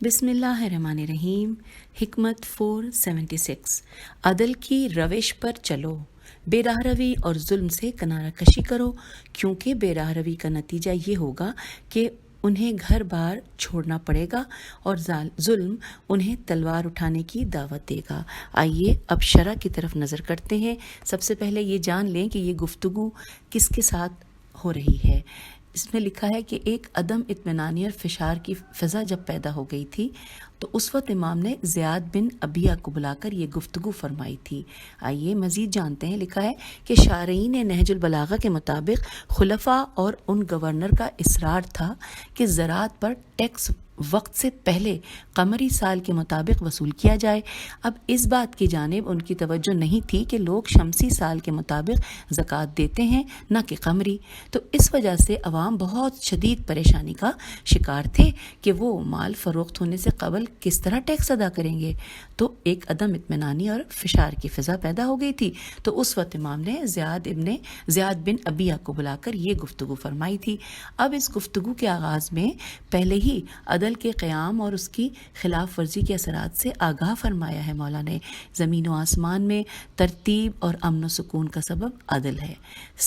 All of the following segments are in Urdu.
بسم اللہ الرحمن الرحیم۔ حکمت 476 عدل کی روش پر چلو، بے راہ روی اور ظلم سے کنارہ کشی کرو، کیونکہ بے راہ روی کا نتیجہ یہ ہوگا کہ انہیں گھر بار چھوڑنا پڑے گا اور ظلم انہیں تلوار اٹھانے کی دعوت دے گا۔ آئیے اب شرح کی طرف نظر کرتے ہیں۔ سب سے پہلے یہ جان لیں کہ یہ گفتگو کس کے ساتھ ہو رہی ہے۔ اس میں لکھا ہے کہ ایک عدم اطمینانی اور فشار کی فضا جب پیدا ہو گئی تھی تو اس وقت امام نے زیاد بن ابیہ کو بلا کر یہ گفتگو فرمائی تھی۔ آئیے مزید جانتے ہیں۔ لکھا ہے کہ شارعین نہج البلاغہ کے مطابق خلفاء اور ان گورنر کا اصرار تھا کہ زراعت پر ٹیکس وقت سے پہلے قمری سال کے مطابق وصول کیا جائے۔ اب اس بات کی جانب ان کی توجہ نہیں تھی کہ لوگ شمسی سال کے مطابق زکوٰۃ دیتے ہیں نہ کہ قمری، تو اس وجہ سے عوام بہت شدید پریشانی کا شکار تھے کہ وہ مال فروخت ہونے سے قبل کس طرح ٹیکس ادا کریں گے۔ تو ایک عدم اطمینانی اور فشار کی فضا پیدا ہو گئی تھی۔ تو اس وقت امام نے زیاد بن ابیہ کو بلا کر یہ گفتگو فرمائی تھی۔ اب اس گفتگو کے آغاز میں پہلے ہی عدل کے قیام اور اس کی خلاف ورزی کے اثرات سے آگاہ فرمایا ہے مولا نے۔ زمین و آسمان میں ترتیب اور امن و سکون کا سبب عدل ہے۔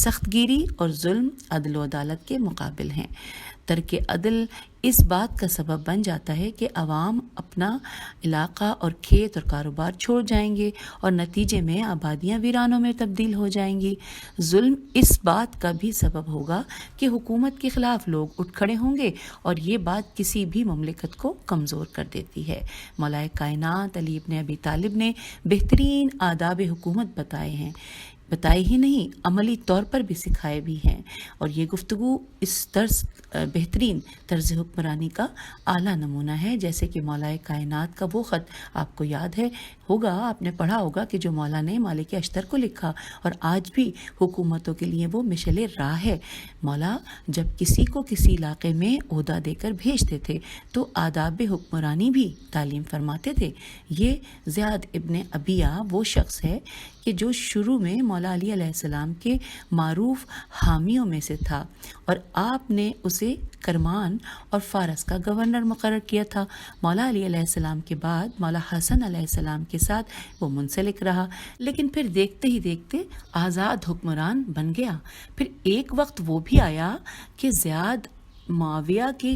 سخت گیری اور ظلم عدل و عدالت کے مقابل ہیں۔ ترک عدل اس بات کا سبب بن جاتا ہے کہ عوام اپنا علاقہ اور کھیت اور کاروبار چھوڑ جائیں گے اور نتیجے میں آبادیاں ویرانوں میں تبدیل ہو جائیں گی۔ ظلم اس بات کا بھی سبب ہوگا کہ حکومت کے خلاف لوگ اٹھ کھڑے ہوں گے اور یہ بات کسی بھی مملکت کو کمزور کر دیتی ہے۔ مولا کائنات علی ابن ابی طالب نے بہترین آداب حکومت بتائے ہی نہیں، عملی طور پر بھی سکھائے بھی ہیں، اور یہ گفتگو اس بہترین طرز حکمرانی کا اعلیٰ نمونہ ہے۔ جیسے کہ مولا کائنات کا وہ خط آپ کو یاد ہوگا، آپ نے پڑھا ہوگا کہ جو مولا نے مالک اشتر کو لکھا، اور آج بھی حکومتوں کے لیے وہ مشعل راہ ہے۔ مولا جب کسی کو کسی علاقے میں عہدہ دے کر بھیجتے تھے تو آداب حکمرانی بھی تعلیم فرماتے تھے۔ یہ زیاد ابن ابیہ وہ شخص ہے کہ جو شروع میں مولا علی علیہ السلام کے معروف حامیوں میں سے تھا، اور آپ نے اسے کرمان اور فارس کا گورنر مقرر کیا تھا۔ مولا علی علیہ السلام کے بعد مولا حسن علیہ السلام کے ساتھ وہ منسلک رہا، لیکن پھر دیکھتے ہی دیکھتے آزاد حکمران بن گیا۔ پھر ایک وقت وہ بھی آیا کہ زیاد معاویہ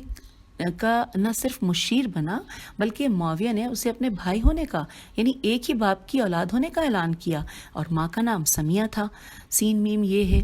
کا نہ صرف مشیر بنا، بلکہ معاویہ نے اسے اپنے بھائی ہونے کا، یعنی ایک ہی باپ کی اولاد ہونے کا اعلان کیا، اور ماں کا نام سمیہ تھا، سین میم یہ ہے۔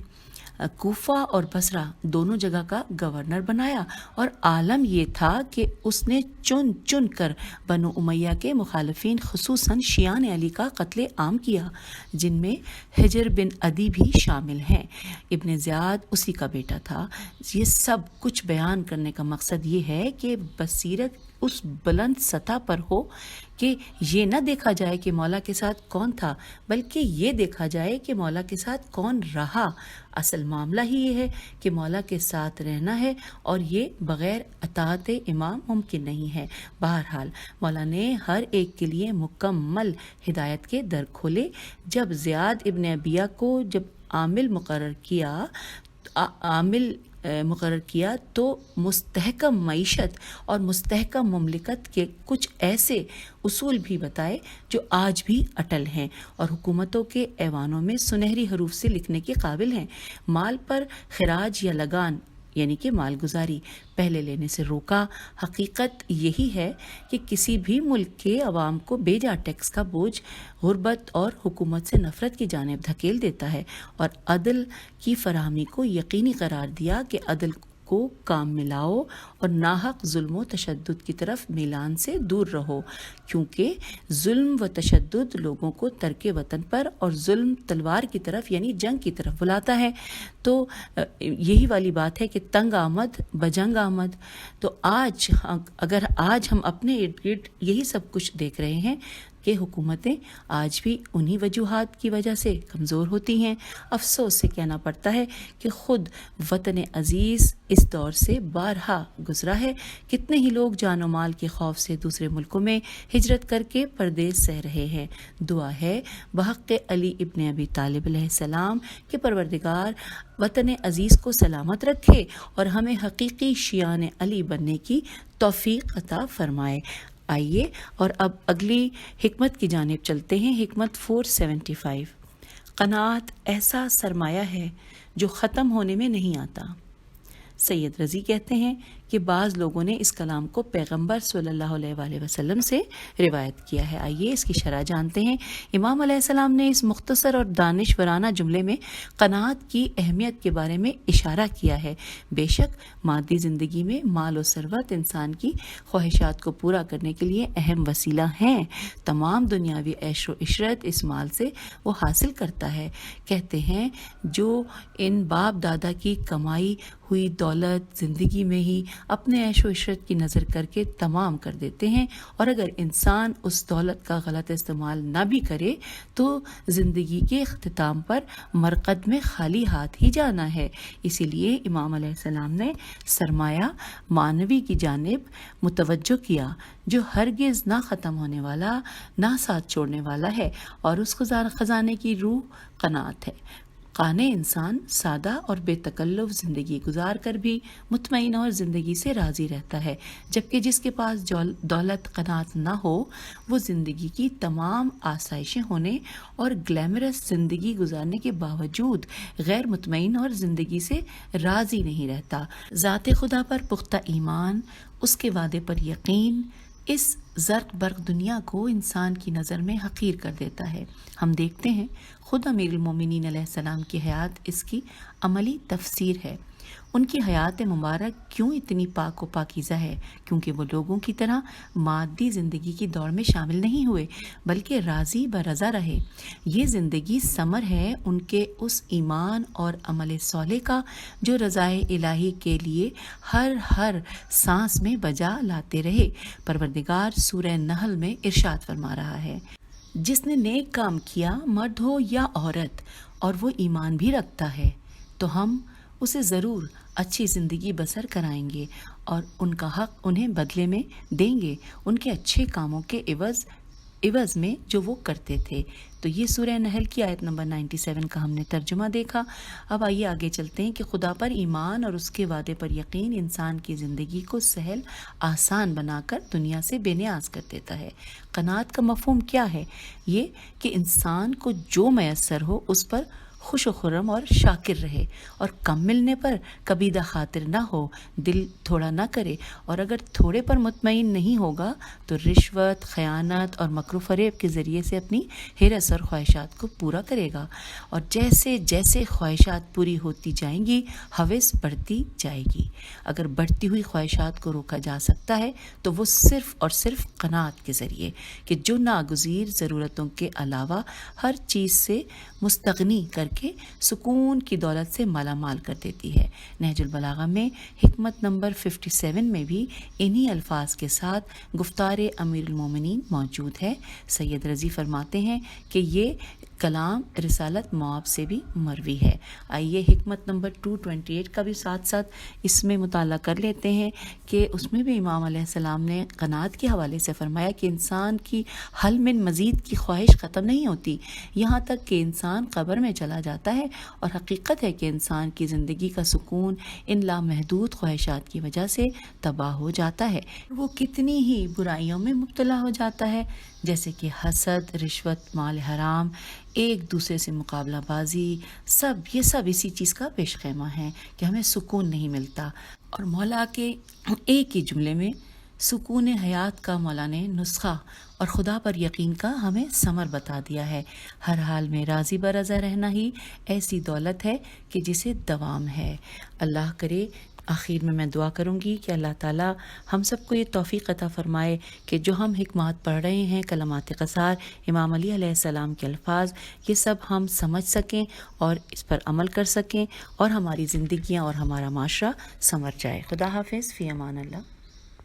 کوفہ اور بصرہ دونوں جگہ کا گورنر بنایا، اور عالم یہ تھا کہ اس نے چن چن کر بنو امیہ کے مخالفین خصوصاً شیعان علی کا قتل عام کیا، جن میں حجر بن عدی بھی شامل ہیں۔ ابن زیاد اسی کا بیٹا تھا۔ یہ سب کچھ بیان کرنے کا مقصد یہ ہے کہ بصیرت اس بلند سطح پر ہو کہ یہ نہ دیکھا جائے کہ مولا کے ساتھ کون تھا، بلکہ یہ دیکھا جائے کہ مولا کے ساتھ کون رہا۔ اصل معاملہ ہی یہ ہے کہ مولا کے ساتھ رہنا ہے، اور یہ بغیر اطاعت امام ممکن نہیں ہے۔ بہرحال مولا نے ہر ایک کے لیے مکمل ہدایت کے در کھولے۔ جب زیاد ابن ابیہ کو جب عامل مقرر کیا تو مستحکم معیشت اور مستحکم مملکت کے کچھ ایسے اصول بھی بتائے جو آج بھی اٹل ہیں اور حکومتوں کے ایوانوں میں سنہری حروف سے لکھنے کے قابل ہیں۔ مال پر خراج یا لگان یعنی کہ مال گزاری پہلے لینے سے روکا۔ حقیقت یہی ہے کہ کسی بھی ملک کے عوام کو بیجا ٹیکس کا بوجھ غربت اور حکومت سے نفرت کی جانب دھکیل دیتا ہے، اور عدل کی فراہمی کو یقینی قرار دیا کہ عدل کو کام میں لاؤ اور ناحق ظلم و تشدد کی طرف میلان سے دور رہو، کیونکہ ظلم و تشدد لوگوں کو ترک وطن پر اور ظلم تلوار کی طرف یعنی جنگ کی طرف بلاتا ہے۔ تو یہی والی بات ہے کہ تنگ آمد بجنگ آمد۔ تو اگر آج ہم اپنے ارد گرد یہی سب کچھ دیکھ رہے ہیں کہ حکومتیں آج بھی انہی وجوہات کی وجہ سے کمزور ہوتی ہیں۔ افسوس سے کہنا پڑتا ہے کہ خود وطن عزیز اس دور سے بارہا گزرا ہے۔ کتنے ہی لوگ جان و مال کے خوف سے دوسرے ملکوں میں ہجرت کر کے پردیس سہ رہے ہیں۔ دعا ہے بحق علی ابن ابی طالب علیہ السلام کہ پروردگار وطن عزیز کو سلامت رکھے اور ہمیں حقیقی شیعان علی بننے کی توفیق عطا فرمائے۔ آئیے اور اب اگلی حکمت کی جانب چلتے ہیں۔ حکمت 475، قناعت ایسا سرمایہ ہے جو ختم ہونے میں نہیں آتا۔ سید رضی کہتے ہیں کہ بعض لوگوں نے اس کلام کو پیغمبر صلی اللہ علیہ وآلہ وسلم سے روایت کیا ہے۔ آئیے اس کی شرح جانتے ہیں۔ امام علیہ السلام نے اس مختصر اور دانشورانہ جملے میں قناعت کی اہمیت کے بارے میں اشارہ کیا ہے۔ بے شک مادی زندگی میں مال و ثروت انسان کی خواہشات کو پورا کرنے کے لیے اہم وسیلہ ہیں۔ تمام دنیاوی عیش و عشرت اس مال سے وہ حاصل کرتا ہے۔ کہتے ہیں جو ان باپ دادا کی کمائی ہوئی دولت زندگی میں ہی اپنے عیش و عشرت کی نظر کر کے تمام کر دیتے ہیں، اور اگر انسان اس دولت کا غلط استعمال نہ بھی کرے تو زندگی کے اختتام پر مرقد میں خالی ہاتھ ہی جانا ہے۔ اسی لیے امام علیہ السلام نے سرمایہ معنوی کی جانب متوجہ کیا جو ہرگز نہ ختم ہونے والا نہ ساتھ چھوڑنے والا ہے، اور اس خزانے کی روح قناعت ہے۔ قانع انسان سادہ اور بے تکلف زندگی گزار کر بھی مطمئن اور زندگی سے راضی رہتا ہے، جبکہ جس کے پاس دولت قناعت نہ ہو وہ زندگی کی تمام آسائشیں ہونے اور گلیمرس زندگی گزارنے کے باوجود غیر مطمئن اور زندگی سے راضی نہیں رہتا۔ ذات خدا پر پختہ ایمان، اس کے وعدے پر یقین اس زرق برق دنیا کو انسان کی نظر میں حقیر کر دیتا ہے۔ ہم دیکھتے ہیں خود امیر المومنین علیہ السلام کی حیات اس کی عملی تفسیر ہے۔ ان کی حیات مبارک کیوں اتنی پاک و پاکیزہ ہے؟ کیونکہ وہ لوگوں کی طرح مادی زندگی کی دوڑ میں شامل نہیں ہوئے بلکہ راضی برضا رہے۔ یہ زندگی ثمر ہے ان کے اس ایمان اور عمل صالح کا جو رضائے الہی کے لیے ہر سانس میں بجا لاتے رہے۔ پروردگار سورہ نحل میں ارشاد فرما رہا ہے، جس نے نیک کام کیا مرد ہو یا عورت اور وہ ایمان بھی رکھتا ہے تو ہم اسے ضرور اچھی زندگی بسر کرائیں گے اور ان کا حق انہیں بدلے میں دیں گے ان کے اچھے کاموں کے عوض میں جو وہ کرتے تھے۔ تو یہ سورہ نحل کی آیت نمبر 97 کا ہم نے ترجمہ دیکھا۔ اب آئیے آگے چلتے ہیں کہ خدا پر ایمان اور اس کے وعدے پر یقین انسان کی زندگی کو سہل آسان بنا کر دنیا سے بے نیاز کر دیتا ہے۔ قناعت کا مفہوم کیا ہے؟ یہ کہ انسان کو جو میسر ہو اس پر خوش و خرم اور شاکر رہے، اور کم ملنے پر کبیدہ خاطر نہ ہو، دل تھوڑا نہ کرے، اور اگر تھوڑے پر مطمئن نہیں ہوگا تو رشوت، خیانت اور مکر و فریب کے ذریعے سے اپنی ہرس اور خواہشات کو پورا کرے گا، اور جیسے جیسے خواہشات پوری ہوتی جائیں گی ہوس بڑھتی جائے گی۔ اگر بڑھتی ہوئی خواہشات کو روکا جا سکتا ہے تو وہ صرف اور صرف قناعت کے ذریعے، کہ جو ناگزیر ضرورتوں کے علاوہ ہر چیز سے مستغنی کر کے سکون کی دولت سے مالا مال کر دیتی ہے۔ نہج البلاغہ میں حکمت نمبر 57 میں بھی انہی الفاظ کے ساتھ گفتار امیر المومنین موجود ہے۔ سید رضی فرماتے ہیں کہ یہ کلام رسالت مواب سے بھی مروی ہے۔ آئیے حکمت نمبر 228 کا بھی ساتھ ساتھ اس میں مطالعہ کر لیتے ہیں کہ اس میں بھی امام علیہ السلام نے قناعت کے حوالے سے فرمایا کہ انسان کی حل من مزید کی خواہش ختم نہیں ہوتی یہاں تک کہ انسان قبر میں چلا جاتا ہے، اور حقیقت ہے کہ انسان کی زندگی کا سکون ان لامحدود خواہشات کی وجہ سے تباہ ہو جاتا ہے۔ وہ کتنی ہی برائیوں میں مبتلا ہو جاتا ہے، جیسے کہ حسد، رشوت، مال حرام، ایک دوسرے سے مقابلہ بازی، یہ سب اسی چیز کا پیش خیمہ ہے کہ ہمیں سکون نہیں ملتا۔ اور مولا کے ایک ہی جملے میں سکون حیات کا مولا نے نسخہ اور خدا پر یقین کا ہمیں ثمر بتا دیا ہے۔ ہر حال میں راضی برضا رہنا ہی ایسی دولت ہے کہ جسے دوام ہے۔ اللہ کرے آخر میں دعا کروں گی کہ اللہ تعالیٰ ہم سب کو یہ توفیق عطا فرمائے کہ جو ہم حکمات پڑھ رہے ہیں، کلمات قصار، امام علی علیہ السلام کے الفاظ، یہ سب ہم سمجھ سکیں اور اس پر عمل کر سکیں، اور ہماری زندگیاں اور ہمارا معاشرہ سنور جائے۔ خدا حافظ، فی امان اللہ۔